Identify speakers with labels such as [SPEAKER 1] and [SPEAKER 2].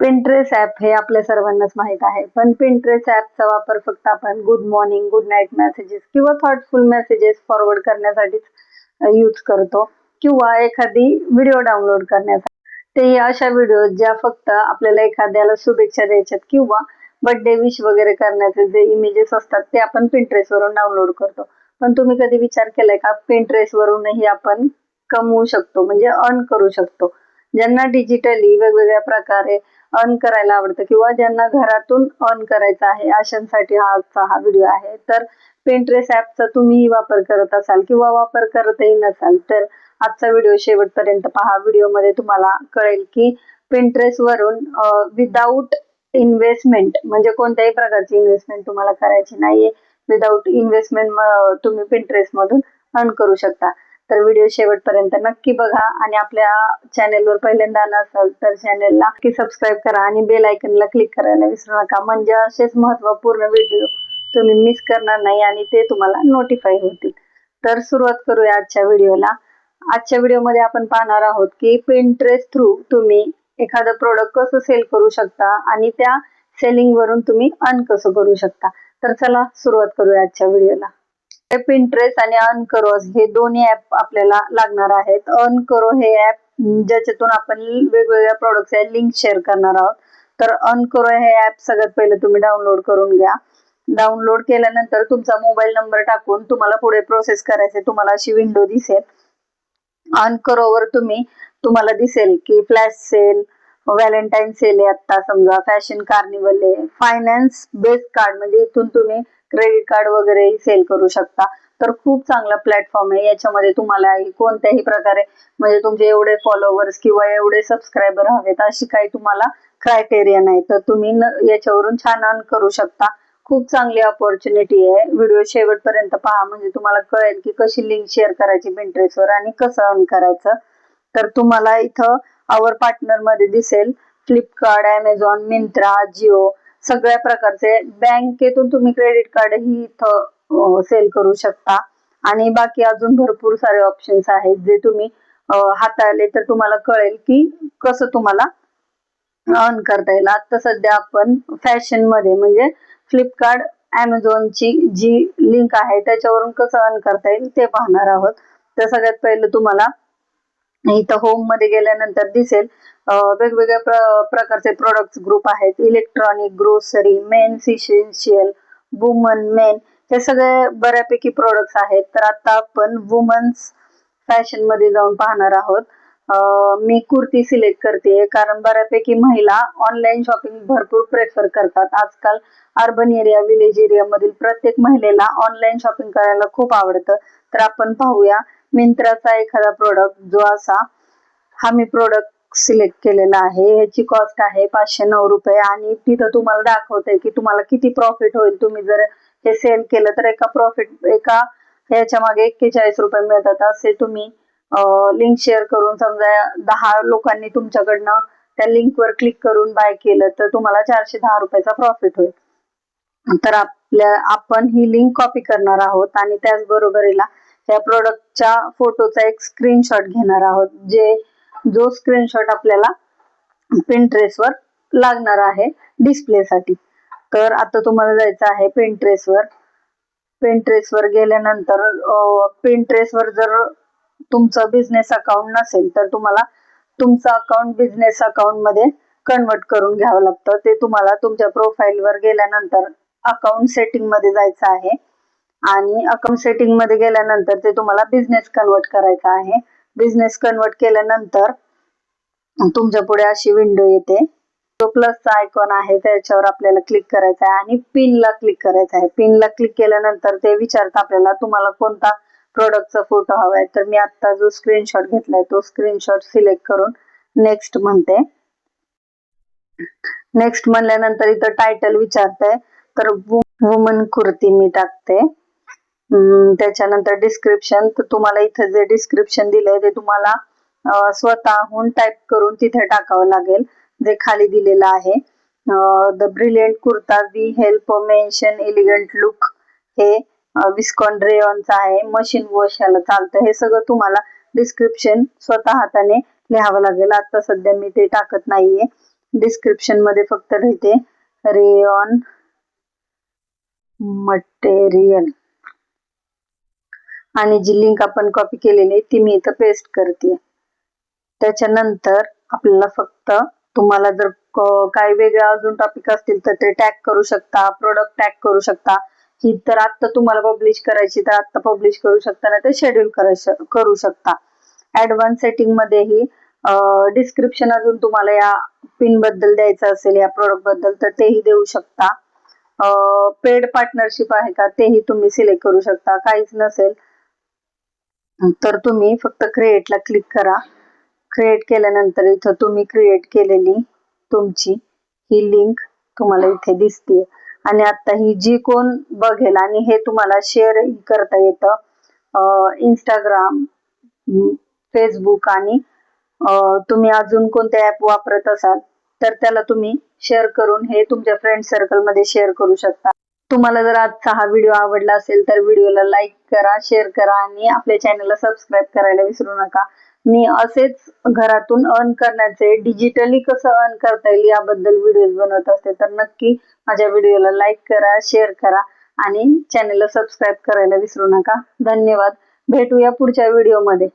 [SPEAKER 1] Pinterest app हे आपल्या सर्वांनाच माहित आहे, पण पिंटरेस्ट ॲपचा वापर फक्त आपण good morning, good night messages किंवा थॉटफुल मेसेजेस फॉरवर्ड करण्यासाठीच यूज करतो किंवा एखादी व्हिडिओ डाउनलोड करण्यासाठी. ते अशा व्हिडिओ ज्या फक्त आपल्याला एखाद्याला शुभेच्छा द्यायच्यात किंवा बर्थडे विश वगैरे करण्याचे जे इमेजेस असतात ते आपण पिंटरेस्ट वरून डाउनलोड करतो. पण तुम्ही कधी विचार केलाय का पिंटरेस्ट वरूनही आपण कमवू शकतो, म्हणजे अर्न करू शकतो. ज्यांना डिजिटली वेगवेगळ्या प्रकारे अर्न करायला आवडतं किंवा ज्यांना घरातून अर्न करायचं आहे अशांसाठी आजचा हा व्हिडिओ आहे. तर पिंटरेस्ट ॲपचा तुम्ही वापर करत असाल किंवा वापर करतही नसाल तर आजचा व्हिडिओ शेवटपर्यंत पहा. व्हिडिओमध्ये तुम्हाला कळेल की पिंटरेस्ट वरून विदाऊट इन्व्हेस्टमेंट, म्हणजे कोणत्याही प्रकारची इन्व्हेस्टमेंट तुम्हाला करायची नाहीये, विदाऊट इन्व्हेस्टमेंट तुम्ही पिंटरेस्ट मधून अर्न करू शकता. तर व्हिडिओ शेवटपर्यंत नक्की बघा आणि आपल्या चॅनेलवर पहिल्यांदा आला असाल तर चॅनेलला नक्की सबस्क्राईब करा आणि बेल आयकनला क्लिक करायला विसरू नका, म्हणजे असेच महत्त्वपूर्ण व्हिडिओ तुम्ही मिस करणार नाही आणि ते तुम्हाला नोटिफाय होतील. तर सुरुवात करूया आजच्या व्हिडिओला. आजच्या व्हिडिओमध्ये आपण पाहणार आहोत की पिंटरेस्ट थ्रू तुम्ही एखादं प्रोडक्ट कसं सेल करू शकता आणि त्या सेलिंग वरून तुम्ही अर्न कसं करू शकता. तर चला सुरुवात करूया आजच्या व्हिडिओला. पिंटरेस्ट आणि अर्न करो हे दोन्ही ऍप आपल्याला लागणार आहेत. अर्न करो हे ऍप ज्याच्यातून आपण वेगवेगळ्या प्रोडक्टच्या लिंक शेअर करणार आहोत. तर अर्न करो हे ऍप सगळ्यात पहिले तुम्ही डाउनलोड करून घ्या. डाउनलोड केल्यानंतर तुमचा मोबाईल नंबर टाकून तुम्हाला पुढे प्रोसेस करायचे, तुम्हाला अशी विंडो दिसेल. अर्न करोवर तुम्हाला दिसेल की फ्लॅश सेल, व्हॅलेंटाईन सेल आहे आता समजा, फॅशन कार्निवल आहे, फायनान्स बेस्ड कार्ड म्हणजे इथून तुम्ही क्रेडिट कार्ड वगैरे सेल करू शकता. तर खूप चांगला प्लॅटफॉर्म आहे. याच्यामध्ये तुम्हाला कोणत्याही प्रकारे म्हणजे तुमचे एवढे फॉलोअर्स किंवा एवढे सबस्क्रायबर हवेत अशी काही तुम्हाला क्रायटेरिया नाही, तर तुम्ही याच्यावरून छान अर्न करू शकता. खूप चांगली अपॉर्च्युनिटी आहे. व्हिडिओ शेवटपर्यंत पहा म्हणजे तुम्हाला कळेल की कशी लिंक शेअर करायची पिंटरेस्टवर आणि कसं अर्न करायचं. तर तुम्हाला इथं आवर पार्टनर मध्ये दिसेल फ्लिपकार्ट, अमेझॉन, मिंत्रा, जिओ सगळ्या प्रकारचे. बँकेतून तुम्ही क्रेडिट कार्ड ही इथं सेल करू शकता आणि बाकी अजून भरपूर सारे ऑप्शन्स आहेत जे तुम्ही हाताळले तर तुम्हाला कळेल की कसं तुम्हाला अर्न करता येईल. आता सध्या आपण फॅशन मध्ये म्हणजे फ्लिपकार्ट, अमेझॉनची जी लिंक आहे त्याच्यावरून कसं अर्न करता येईल ते पाहणार आहोत. तर सगळ्यात पहिलं तुम्हाला इथं होम मध्ये गेल्यानंतर दिसेल वेगवेगळ्या प्रकारचे प्रोडक्ट्स ग्रुप आहेत. Electronic, grocery, men's essential, woman, men हे सगळे बऱ्यापैकी प्रोडक्ट्स आहेत. तर आता आपण वुमन्स फॅशन मध्ये जाऊन पाहणार आहोत. मी कुर्ती सिलेक्ट करते कारण बऱ्यापैकी महिला ऑनलाईन शॉपिंग भरपूर प्रेफर करतात. आजकाल अर्बन एरिया, विलेज एरिया मधील प्रत्येक महिलेला ऑनलाईन शॉपिंग करायला खूप आवडतं. तर आपण पाहूया मिंत्राचा एखादा प्रोडक्ट जो असा हा मी प्रोडक्ट सिलेक्ट केलेला आहे. ह्याची कॉस्ट आहे 509 रुपये आणि तिथं तुम्हाला दाखवते की तुम्हाला किती प्रॉफिट होईल. तुम्ही जर हे सेल केलं तर एका ह्याच्या मागे 41 रुपये मिळतात. असे तुम्ही लिंक शेअर करून समजा 10 लोकांनी तुमच्याकडनं त्या लिंकवर क्लिक करून बाय केलं तर तुम्हाला 410 रुपयाचा प्रॉफिट होईल. तर आपण ही लिंक कॉपी करणार आहोत आणि त्याचबरोबरीला या प्रोडक्टच्या फोटोचा एक स्क्रीनशॉट घेणार आहोत, जो स्क्रीनशॉट आपल्याला पिंटरेस्टवर लागणार आहे डिस्प्लेसाठी. तर आता तुम्हाला जायचं आहे पिंटरेस्टवर. पिंटरेस्टवर गेल्यानंतर पिंटरेस्टवर जर तुमचं बिझनेस अकाउंट नसेल तर तुम्हाला तुमचं अकाउंट बिझनेस अकाउंट मध्ये कन्वर्ट करून घ्यावं लागतं. ते तुम्हाला तुमच्या प्रोफाईलवर गेल्यानंतर अकाउंट सेटिंग मध्ये जायचं आहे आणि अकाउंट सेटिंग मध्ये गेल्यानंतर ते तुम्हाला बिझनेस कन्वर्ट करायचा आहे. बिझनेस कन्वर्ट केल्यानंतर तुमच्या पुढे अशी विंडो येते. तो प्लसचा आयकॉन आहे त्याच्यावर आपल्याला क्लिक करायचा आहे आणि पिनला क्लिक करायचा आहे. पिनला क्लिक केल्यानंतर ते विचारतं आपल्याला तुम्हाला कोणता प्रोडक्टचा फोटो हवाय. तर मी आता जो स्क्रीनशॉट घेतलाय तो स्क्रीनशॉट सिलेक्ट करून नेक्स्ट म्हणते. नेक्स्ट म्हणल्यानंतर इथं टायटल विचारतंय तर वुमन कुर्ती मी टाकते. त्याच्यानंतर डिस्क्रिप्शन, तर तुम्हाला इथं जे डिस्क्रिप्शन दिलंय ते तुम्हाला स्वतःहून टाइप करून तिथे टाकावं लागेल जे खाली दिलेलं आहे. The brilliant kurta we help mention elegant look हे विस्कॉन रेयॉनचा आहे. मशीन वॉश ह्याला चालतं. हे सगळं तुम्हाला डिस्क्रिप्शन स्वतः हाताने लिहावं लागेल. आता सध्या मी ते टाकत नाहीये. डिस्क्रिप्शन मध्ये फक्त लिहिते रेयॉन मटेरियल आणि जी लिंक आपण कॉपी केलेली ती मी इथं पेस्ट करते. त्याच्यानंतर आपल्याला फक्त तुम्हाला जर काही वेगळा अजून टॉपिक असतील तर ते टॅग करू शकता, प्रोडक्ट टॅग करू शकता. ही तर आता तुम्हाला पब्लिश करायची तर आता पब्लिश करू शकता, ना ते शेड्यूल करू शकता. ऍडव्हान्स सेटिंग मध्येही डिस्क्रिप्शन अजून तुम्हाला या पिन बद्दल द्यायचं असेल, या प्रोडक्ट बद्दल, तर तेही देऊ शकता. पेड पार्टनरशिप आहे का तेही तुम्ही सिलेक्ट करू शकता. काहीच नसेल तर तुम्ही फक्त क्रिएटला क्लिक करा. क्रिएट केल्यानंतर इथं तुम्ही क्रिएट केलेली तुमची ही लिंक तुम्हाला इथे दिसते. आणि आता ही जी कोण बघेल आणि हे तुम्हाला शेअर करता येतं इंस्टाग्राम, फेसबुक आणि तुम्ही अजून कोणते ऍप वापरत असाल तर त्याला तुम्ही शेअर करून हे तुमच्या फ्रेंड सर्कल मध्ये शेअर करू शकता. तुम्हाला जर आजचा हा व्हिडिओ आवडला असेल तर व्हिडिओला लाईक करा, शेअर करा आणि आपल्या चॅनलला सबस्क्राईब करायला विसरू नका. मी असेच घरातून अर्न करण्याचे, डिजिटली कसं अर्न करता येईल याबद्दल व्हिडिओज बनवत असते. तर नक्की माझ्या व्हिडिओला लाईक करा, शेअर करा आणि चॅनलला सबस्क्राईब करायला विसरू नका. धन्यवाद. भेटूया पुढच्या व्हिडिओमध्ये.